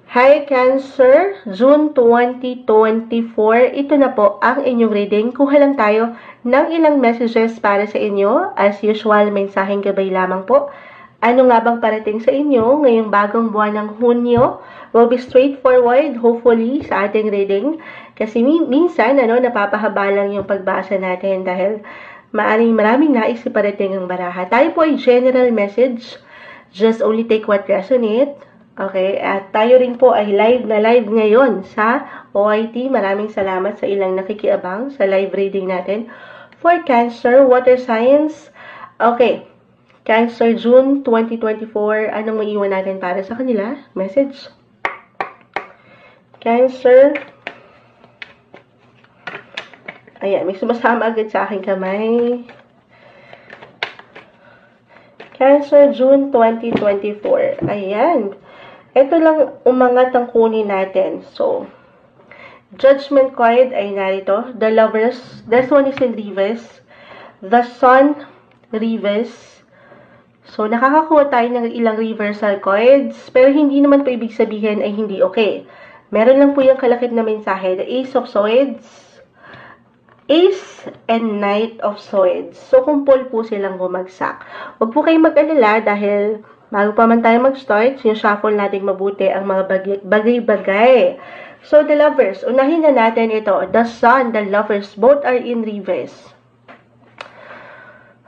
Hi Cancer, June 2024, ito na po ang inyong reading. Kuha lang tayo ng ilang messages para sa inyo. As usual, mensaheng gabay lamang po. Ano nga bang parating sa inyo ngayong bagong buwan ng Hunyo? We'll be straightforward, hopefully, sa ating reading. Kasi minsan, napapahaba lang yung pagbasa natin dahil maraming nais iparating ang baraha. Tayo po ay general message. Just only take what resonate. Okay, at tayo rin po ay live ngayon sa OIT. Maraming salamat sa ilang nakikiabang sa live reading natin. For Cancer, Water Signs. Okay, Cancer, June 2024. Anong maiiwan natin para sa kanila? Message. Cancer. Ayan, may sumasama agad sa aking kamay. Cancer, June 2024. Ayan. Ito lang umangat ang kunin natin. So, Judgment card ay narito. The Lovers. This one is in reverse. The Sun, reverse. So, nakakakuha tayo ng ilang reversal cards. Pero hindi naman po ibig sabihin ay hindi okay. Meron lang po yung kalakip na mensahe. The Ace of Swords. Ace and Knight of Swords. So, kumpol po silang bumagsak. Huwag po kayong mag-alala dahil bago pa man tayo mag-start, sinushuffle natin mabuti ang mga bagay-bagay. So, the Lovers. Unahin na natin ito. The Sun, the Lovers, both are in reverse.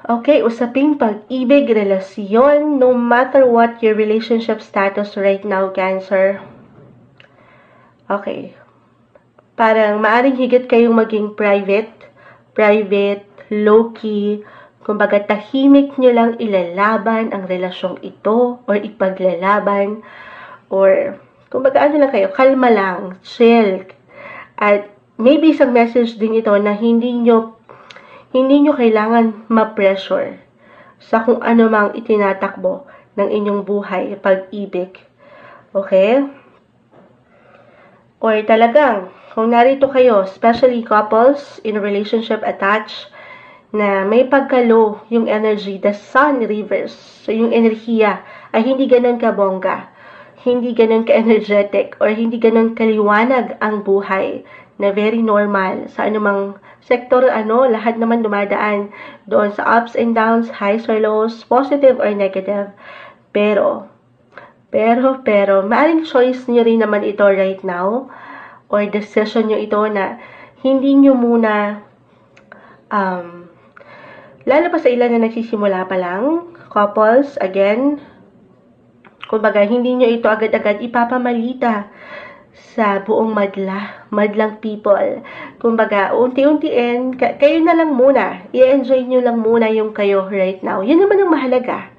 Okay, usaping pag-ibig, relasyon, no matter what your relationship status right now, Cancer. Okay. Parang maaring higit kayong maging private, low-key, kumbaga tahimik nyo lang ilalaban ang relasyong ito or ipaglalaban or kumbaga ano lang kayo, kalma lang, chill. At maybe isang message din ito na hindi nyo kailangan ma-pressure sa kung ano mang itinatakbo ng inyong buhay, pag-ibig. Okay? Or talagang, kung narito kayo, especially couples in a relationship attached, na may pagkalo yung energy, the Sun reverse. So, yung enerhiya ay hindi ganun kabongga, hindi ganun ka-energetic, or hindi ganun kaliwanag ang buhay na very normal sa anumang sektor, lahat naman dumadaan doon sa ups and downs, highs or lows, positive or negative. Pero, maaring choice nyo rin naman ito right now, or decision nyo ito na hindi nyo muna lalo pa sa ilan na nagsisimula pa lang, couples, again, kumbaga, hindi nyo ito agad-agad ipapamalita sa buong madlang people. Kumbaga, unti-untiin, kayo na lang muna, i-enjoy nyo lang muna yung kayo right now. Yun naman ang mahalaga.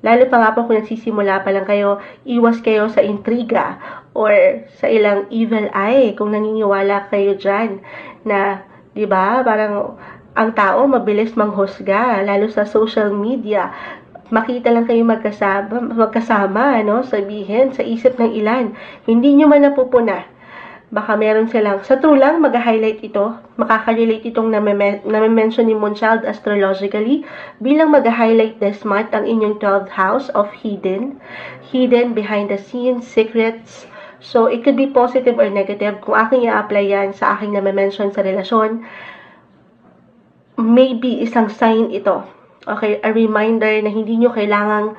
Lalo pa nga po kung nagsisimula pa lang kayo, iwas kayo sa intriga or sa ilang evil eye kung naniniwala kayo dyan na, di ba, parang ang tao mabilis manghusga, lalo sa social media. Makita lang kayo magkasama, sabihin sa isip ng ilan. Hindi nyo man napupuna. Baka meron silang, sa true lang, mag-highlight ito, makaka-relate itong nami-mention ni Moonchild astrologically, bilang mag-highlight this month ang inyong 12th house of hidden behind the scenes, secrets. So, it could be positive or negative. Kung aking i-apply yan sa aking nami-mention sa relasyon, maybe isang sign ito. Okay, a reminder na hindi nyo kailangang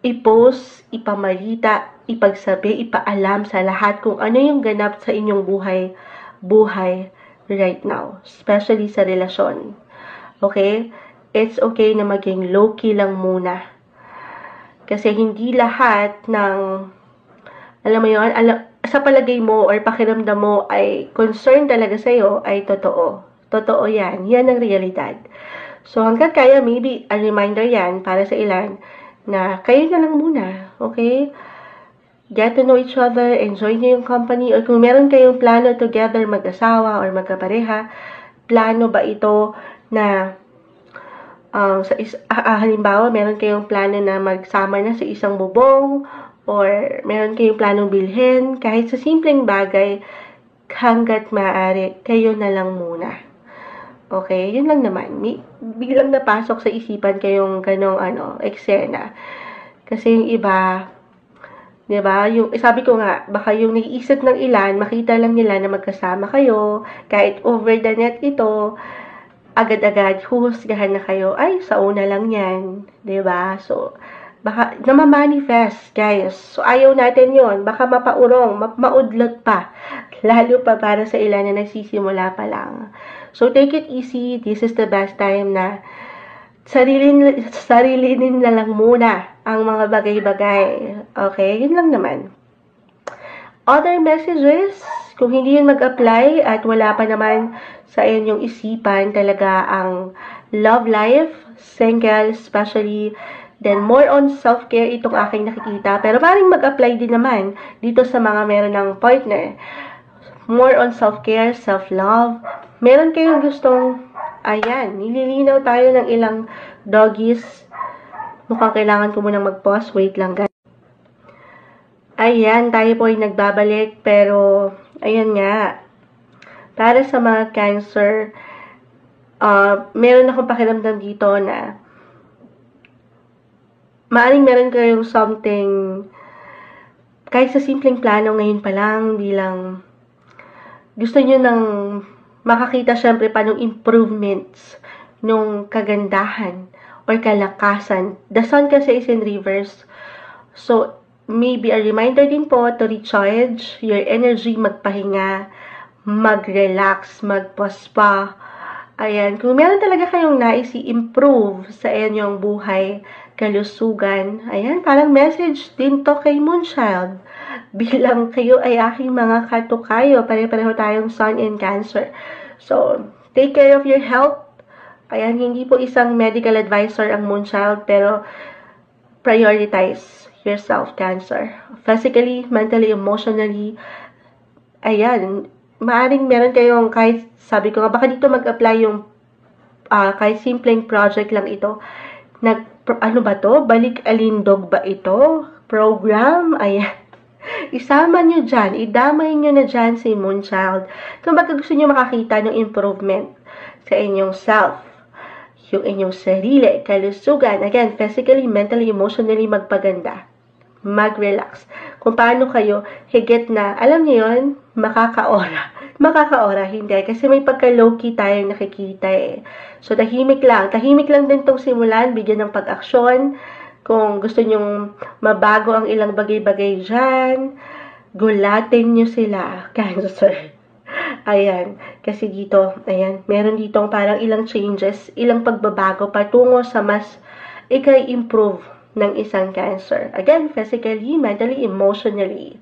i-post, ipamalita, ipagsabi, ipaalam sa lahat kung ano yung ganap sa inyong buhay right now, especially sa relasyon. Okay? It's okay na maging low-key lang muna. Kasi hindi lahat ng, alam mo yun, sa palagay mo or pakiramdam mo ay concern talaga sa'yo ay totoo. Totoo yan. Yan ang realidad. So, hanggang kaya, maybe a reminder yan para sa ilan na kayo na lang muna. Okay? Get to know each other, enjoy nyo yung company, or kung meron kayong plano together, mag-asawa or magkapareha, plano ba ito na halimbawa, meron kayong plano na magsama na sa isang bubong, or meron kayong planong bilhin, kahit sa simpleng bagay, hanggat maaari, kayo na lang muna. Okay? Yun lang naman. Biglang napasok sa isipan kayong ganong eksena. Kasi yung iba, 'Di ba? Yung sabi ko nga, baka yung naiisip ng ilan, makita lang nila na magkasama kayo, kahit over the net ito, agad-agad huhusgahan na kayo, ay, sa una lang yan. 'Di ba? So, baka namamanifest, guys. So, ayaw natin yon. Baka mapaurong, maudlot pa. Lalo pa para sa ilan na nagsisimula pa lang. So, take it easy. This is the best time na sarilinin na lang muna ang mga bagay-bagay. Okay? Yun lang naman. Other messages, kung hindi yun mag-apply at wala pa naman sa inyong isipan talaga ang love life, single especially, then more on self-care itong aking nakikita. Pero maring mag-apply din naman dito sa mga meron ng partner. More on self-care, self-love. Meron kayong gustong, ayan, nililinaw tayo ng ilang doggies. Mukhang kailangan ko munang mag-pause. Wait lang, guys. Ayan, tayo po ay nagbabalik. Pero, ayan nga. Para sa mga Cancer, meron akong pakiramdam dito na maaring meron kayong something, kahit sa simpleng plano ngayon pa lang, bilang gusto nyo nang makakita syempre pa ng improvements, nung kagandahan or kalakasan. The sun kasi is in reverse. So, maybe a reminder din po to recharge your energy, magpahinga, mag-relax, mag-spa. Ayan, kung meron talaga kayong nais i-improve sa inyong buhay, kalusugan, ayan, parang message din to kay Moonchild. Bilang kayo ay aking mga katukayo, pare-pareho tayong Sun and Cancer. So, take care of your health. Ayan, hindi po isang medical advisor ang Moonchild, pero prioritize yourself, Cancer. Physically, mentally, emotionally, ayan, maaring meron kayong, kahit, sabi ko nga, baka dito mag-apply yung, kahit simpleng project lang ito, ano ba to? Balik alindog ba ito? Program? Ayan. Isama nyo dyan. Idamay nyo na dyan si Moonchild. Kung baka gusto nyo makakita ng improvement sa inyong self, yung inyong sarili, kalusugan, again, physically, mentally, emotionally, magpaganda. Mag-relax. Kung paano kayo higit na, alam niyo yun, makakaora. Makakaora, hindi. Kasi may pagka-low-key tayong nakikita eh. So, tahimik lang. Tahimik lang din tong simulan, bigyan ng pag-aksyon. Kung gusto nyong mabago ang ilang bagay-bagay dyan, gulatin nyo sila, Cancer. Ayan. Kasi dito, ayan, meron ditong parang ilang changes, ilang pagbabago patungo sa mas ikay-improve ng isang Cancer. Again, physically, mentally, emotionally.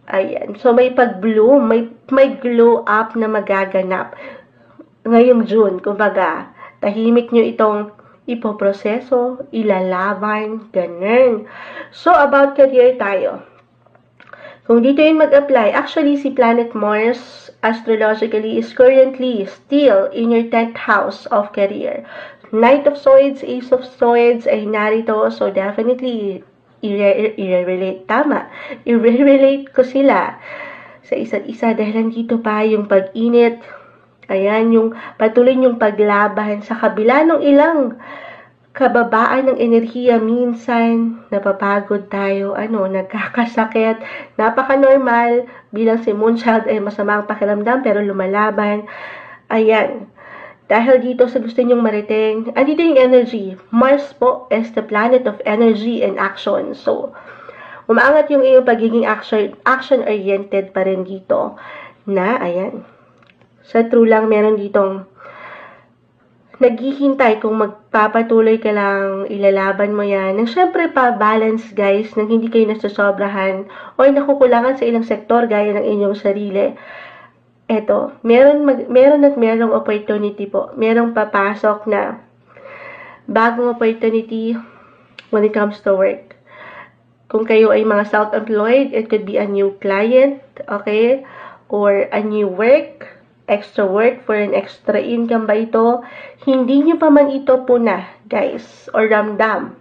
Ayan. So, may pag-bloom, may glow up na magaganap. Ngayong June, kumbaga, tahimik nyo itong ipoproseso, ilalaban, ganun. So, about career tayo. Kung dito yung mag-apply, actually, si Planet Mars, astrologically, is currently still in your 10th house of career. Knight of Swords, Ace of Swords ay narito, so definitely, i-relate, tama. I-relate ko sila sa isa't isa dahil nandito pa yung pag-init. Ayan, yung patuloy yung paglaban sa kabila ng ilang kababaan ng enerhiya. Minsan, napapagod tayo, nagkakasakit. Napaka-normal, bilang si Moonchild ay masamang pakiramdam pero lumalaban. Ayan. Dahil dito sa gusto nyong mariting, andito yung energy. Mars po is the planet of energy and action. So, umaangat yung iyong pagiging action-oriented pa rin dito. Na, ayan. Sa true lang, meron ditong naghihintay kung magpapatuloy ka lang, ilalaban mo yan. Nang syempre pa, balance guys, nang hindi kayo nasasobrahan o nakukulangan sa ilang sektor gaya ng inyong sarili. Eto, meron at merong opportunity po. Merong papasok na bagong opportunity when it comes to work. Kung kayo ay mga self-employed, it could be a new client, okay? Or a new work, extra work for an extra income ba ito? Hindi nyo pa man ito puna, guys, or ramdam.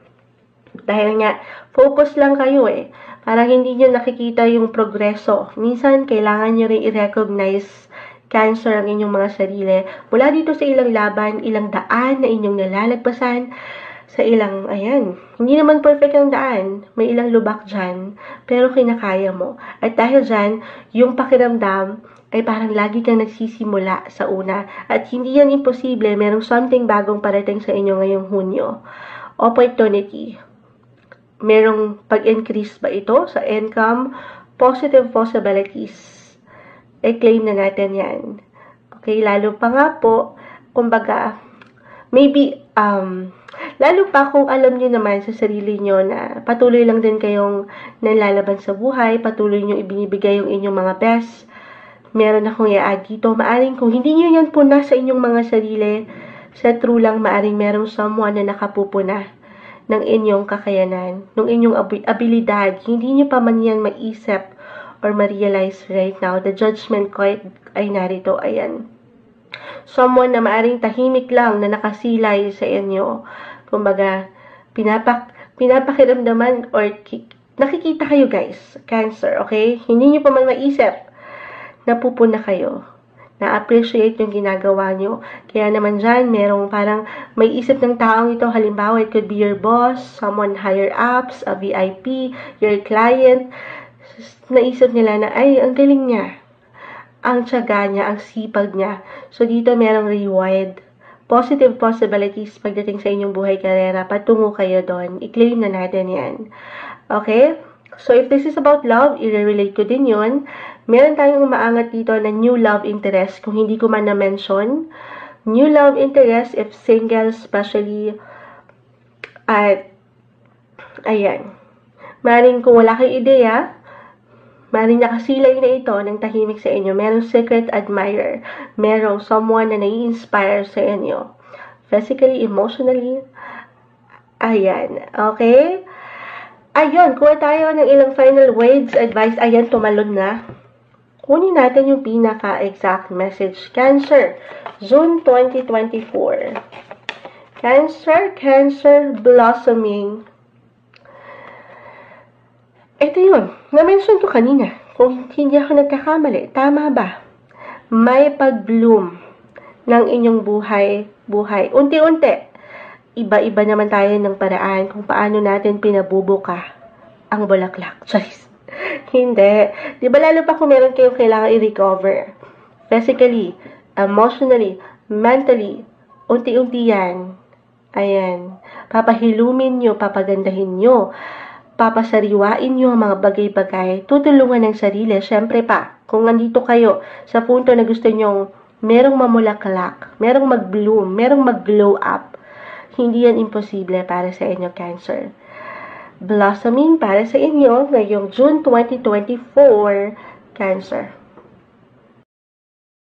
Dahil nga, focus lang kayo eh. Parang hindi nyo nakikita yung progreso. Minsan, kailangan nyo rin i-recognize, Cancer, ang inyong mga sarili. Mula dito sa ilang laban, ilang daan na inyong nalalagpasan, sa ilang, ayan, hindi naman perfect ang daan. May ilang lubak dyan, pero kinakaya mo. At dahil dyan, yung pakiramdam ay parang lagi kang nagsisimula sa una. At hindi yan imposible, merong something bagong parating sa inyo ngayong Hunyo. Opportunity. Merong pag-increase ba ito sa income? Positive possibilities. I-claim na natin yan. Okay, lalo pa nga po, kumbaga, maybe, lalo pa kung alam nyo naman sa sarili nyo na patuloy lang din kayong nalalaban sa buhay, patuloy nyo ibinibigay yung inyong mga best. Meron akong i-add dito. Maaring kung hindi nyo yan puna sa inyong mga sarili, sa true lang maaring merong someone na nakapupuna ng inyong kakayanan, ng inyong abilidad. Hindi nyo pa man yan maisip or ma-realize right now. The judgment card ay narito. Ayan. Someone na maaring tahimik lang na nakasilay sa inyo. Kumbaga, pinapakiramdaman or nakikita kayo guys, Cancer, okay? Hindi nyo pa man maisip, napupuna kayo. Na-appreciate yung ginagawa nyo. Kaya naman dyan, merong parang may isip ng taong ito. Halimbawa, it could be your boss, someone higher ups, a VIP, your client. Naisip nila na, ay, ang galing niya. Ang tiyaga niya, ang sipag niya. So, dito merong reward. Positive possibilities pagdating sa inyong buhay karera. Patungo kayo doon. I-claim na natin yan. Okay? So, if this is about love, i-relate ko din yun. Meron tayong umaangat dito na new love interest. Kung hindi ko man na-mention. New love interest if single, especially. At, ayan. Maring kung wala kayong ideya, maring nakasilay na ito ng tahimik sa inyo. Merong secret admirer. Merong someone na nai-inspire sa inyo. Physically, emotionally. Ayan. Okay? Ayun, kuha tayo ng ilang final words, advice. Ayan, tumalon na. Kunin natin yung pinaka-exact message. Cancer, June 2024. Cancer blossoming. Ito yun. Na-mention ko kanina. Kung hindi ako nagkakamali, tama ba? May pag-bloom ng inyong buhay. Unti-unti. Iba-iba naman tayo ng paraan kung paano natin pinabubuka ang bulaklak. Choice. Hindi. Di ba lalo pa kung meron kayong kailangan i-recover? Physically, emotionally, mentally, unti-unti yan. Ayan. Papahilumin nyo, papagandahin nyo, papasariwain nyo ang mga bagay-bagay, tutulungan ng sarili. Siyempre pa, kung nandito kayo sa punto na gusto nyong merong mamulaklak, merong mag-bloom, merong mag-glow up, hindi yan imposible para sa inyo, Cancer. Blossoming para sa inyo ngayong June 2024, Cancer.